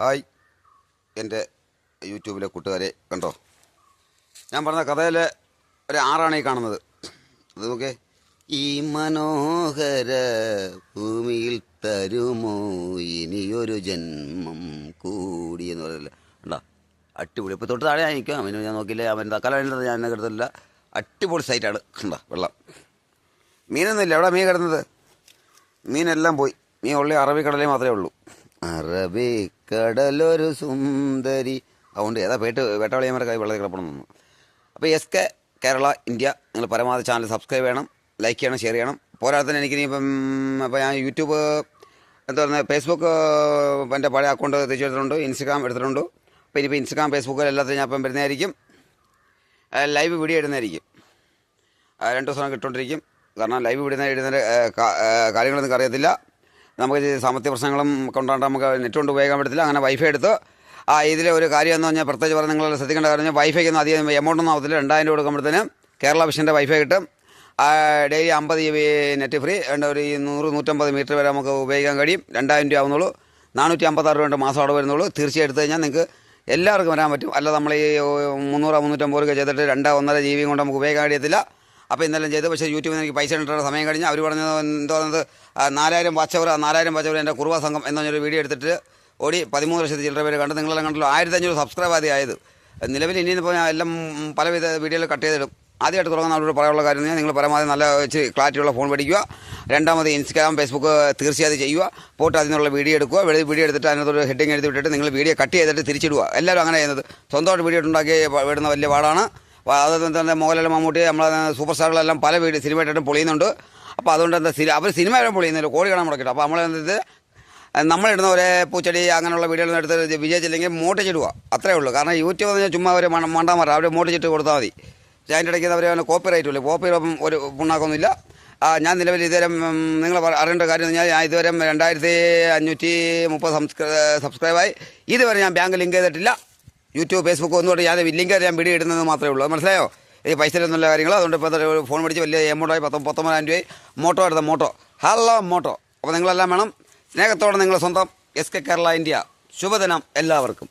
Hi എൻ്റെ യൂട്യൂബിലെ കൂട്ടുകാരെ കണ്ടോ, ഞാൻ പറഞ്ഞ കഥയിലെ ഒരു ആറാണ് ഈ കാണുന്നത്. അത് നോക്കേ, ഈ മനോഹര ഭൂമിയിൽ തരുമോ ഇനിയൊരു ജന്മം കൂടി എന്ന് പറയില്ല. കണ്ടോ, അടിപൊളി. ഇപ്പോൾ തൊട്ട് താഴെ നിൽക്കാം. അവന് ഞാൻ നോക്കിയില്ലേ, അവൻ തക്കാല വേണ്ടത് ഞാൻ എന്നെ കിടത്തില്ല. അടിപൊളി സൈറ്റാണ്. കണ്ടോ വെള്ളം, മീനൊന്നുമില്ല. എവിടെ മീൻ കിടന്നത്? മീനെല്ലാം പോയി. മീൻ ഉള്ളി അറബിക്കടലേ മാത്രമേ ഉള്ളൂ. അറബിക്കടലൊരു സുന്ദരി. അതുകൊണ്ട് ഏതാ വേട്ടവളിയന്മാരുടെ കൈ വെള്ളത്തിൽ കിടപ്പണമെന്നു. അപ്പോൾ SK കേരള ഇന്ത്യ, നിങ്ങൾ പരമാവധി ചാനൽ സബ്സ്ക്രൈബ് ചെയ്യണം, ലൈക്ക് ചെയ്യണം, ഷെയർ ചെയ്യണം. പോരാതെ തന്നെ എനിക്കിനിയിപ്പം അപ്പോൾ ഞാൻ യൂട്യൂബ് എന്താ പറയുന്നത്, ഫേസ്ബുക്ക് എൻ്റെ പഴയ അക്കൗണ്ട് തിരിച്ചെടുത്തിട്ടുണ്ട്, ഇൻസ്റ്റഗ്രാം എടുത്തിട്ടുണ്ട്. അപ്പോൾ ഇനിയിപ്പോൾ ഇൻസ്റ്റഗ്രാം ഫേസ്ബുക്ക് എല്ലാത്തിനും ഞാൻ ഇപ്പം വരുന്നതായിരിക്കും. ലൈവ് വീഡിയോ ഇടുന്നതായിരിക്കും. 2 ദിവസം കിട്ടുകൊണ്ടിരിക്കും. കാരണം ലൈവ് ഇടുന്ന കാര്യങ്ങളൊന്നും നിങ്ങൾക്ക് അറിയത്തില്ല. നമുക്ക് സാമ്പത്തിക പ്രശ്നങ്ങളും കൊണ്ടാണ്ട് നമുക്ക് നെറ്റ് കൊണ്ട് ഉപയോഗിക്കാൻ പറ്റത്തില്ല. അങ്ങനെ വൈഫൈ എടുത്ത് ഇതിലെ ഒരു കാര്യം എന്ന് പറഞ്ഞാൽ പ്രത്യേകിച്ച് പറഞ്ഞാൽ നിങ്ങൾ ശ്രദ്ധിക്കേണ്ട കാര്യം, വൈഫൈക്ക് ഒന്നും അധികം എമൗണ്ടൊന്നും ആവത്തില്ല. 2000 രൂപ കൊടുക്കുമ്പോഴത്തേന് കേരള വിഷൻ്റെ വൈഫൈ കിട്ടും. Daily 50 GB net free. ഒരു 100-150 മീറ്റർ വരെ നമുക്ക് ഉപയോഗിക്കാൻ കഴിയും. 2000 രൂപ ആവുന്നുള്ളൂ. 456 രൂപ മാസം അവിടെ വരുന്നുള്ളൂ. തീർച്ചയായും എടുത്തു കഴിഞ്ഞാൽ നിങ്ങൾക്ക് എല്ലാവർക്കും വരാൻ പറ്റും. അല്ല നമ്മൾ ഈ 300-350 രൂപ ചെയ്തിട്ട് 2-1.5 GB കൊണ്ട് നമുക്ക് ഉപയോഗിക്കാൻ കഴിയത്തില്ല. അപ്പോൾ ഇന്നെല്ലാം ചെയ്ത്, പക്ഷേ യൂട്യൂബിൽ നിന്ന് എനിക്ക് പൈസ ഇട്ടിട്ട് സമയം കഴിഞ്ഞ് അവർ പറഞ്ഞത് എന്താ പറയുന്നത്, 4000 വാച്ച് അവർ എൻ്റെ കുറുവ സംഘം എന്ന് പറഞ്ഞൊരു വീഡിയോ എടുത്തിട്ട് ഓടി 13 ലക്ഷത്തി ചില്ലറ പേര് കണ്ട്. നിങ്ങളെല്ലാം കണ്ടല്ലോ. 1500 സബ്സ്ക്രൈബ് ആയത്. നിലവിൽ ഇനിയിപ്പോൾ ഞാൻ എല്ലാം പലവിധ വീഡിയോയിൽ കട്ട് ചെയ്തിടും. ആദ്യമായിട്ട് തുടങ്ങുന്ന അവരോട് പറയാനുള്ള കാര്യം നിങ്ങൾ പരമാവധി നല്ല വെച്ച് ക്ലാരിറ്റിയുള്ള ഫോൺ മേടിക്കുക. രണ്ടാമത് ഇൻസ്റ്റാഗ്രാം ഫേസ്ബുക്ക് തീർച്ചയായും ചെയ്യുക. പോയിട്ട് അതിനുള്ള വീഡിയോ എടുക്കുക. വീഡിയോ എടുത്തിട്ട് അതിനകത്തൊരു ഹെഡിങ് എഴുതി വിട്ടിട്ട് നിങ്ങൾ വീഡിയോ കട്ട് ചെയ്തിട്ട് തിരിച്ചിടുക. എല്ലാവരും അങ്ങനെ ചെയ്യുന്നത്. സ്വന്തമായിട്ട് വീഡിയോ ഉണ്ടാക്കി വിടുന്ന വലിയ പാടാണ്. അതുപോലെ തന്നെ മോഹൻലാൽ, മമ്മൂട്ടി, നമ്മളെ സൂപ്പർ സ്റ്റാറുകളെല്ലാം പല സിനിമയായിട്ടും പൊളിയുന്നുണ്ട്. അപ്പോൾ അതുകൊണ്ട് എന്താ അവർ സിനിമ വരെ പൊളിയുന്നില്ല, കോടി കാണാൻ മുടക്കിയിട്ട്. അപ്പോൾ നമ്മളെന്ത് നമ്മളിടുന്ന ഒരേ പൂച്ചെടി അങ്ങനെയുള്ള വീഡിയോകളൊന്നും എടുത്ത് വിജയിച്ചില്ലെങ്കിൽ മോട്ടിച്ചിടുക, അത്രേ ഉള്ളൂ. കാരണം യൂട്യൂബ് എന്ന് പറഞ്ഞാൽ ചുമ്മാ അവർ മണ്ടാൻ അവർ മോട്ടിച്ചിട്ട് കൊടുത്താൽ മതി. പക്ഷേ അതിൻ്റെ ഇടയ്ക്ക് അവർ കോപ്പി റൈറ്റും ഇല്ല. കോപ്പി ഒരു പുണ്ണാക്കൊന്നുമില്ല. ഞാൻ നിലവിൽ ഇതുവരെ നിങ്ങൾ അറിയേണ്ട കാര്യം എന്ന് പറഞ്ഞാൽ ഇതുവരെ 2530 സബ്സ്ക്രൈബായി. ഇതുവരെ ഞാൻ ബാങ്ക് ലിങ്ക് ചെയ്തിട്ടില്ല. യൂട്യൂബ് ഫേസ്ബുക്ക് ഒന്നുകൊണ്ട് ഞാൻ ലിങ്ക് ഞാൻ വീഡിയോ ഇടുന്നത് മാത്രമേ ഉള്ളൂ. മനസ്സിലായോ? ഈ പൈസയിലൊന്നുമില്ല കാര്യങ്ങൾ. അതുകൊണ്ട് ഇപ്പോൾ ഫോൺ മേടിച്ച് വലിയ എമൗണ്ടായി 19,000 രൂപയായി. മോട്ടോ എടുത്ത മോട്ടോ, ഹലോ മോട്ടോ. അപ്പോൾ നിങ്ങളെല്ലാം വേണം. സ്നേഹത്തോടെ നിങ്ങളെ സ്വന്തം SK കേരള ഇന്ത്യ. ശുഭദിനം എല്ലാവർക്കും.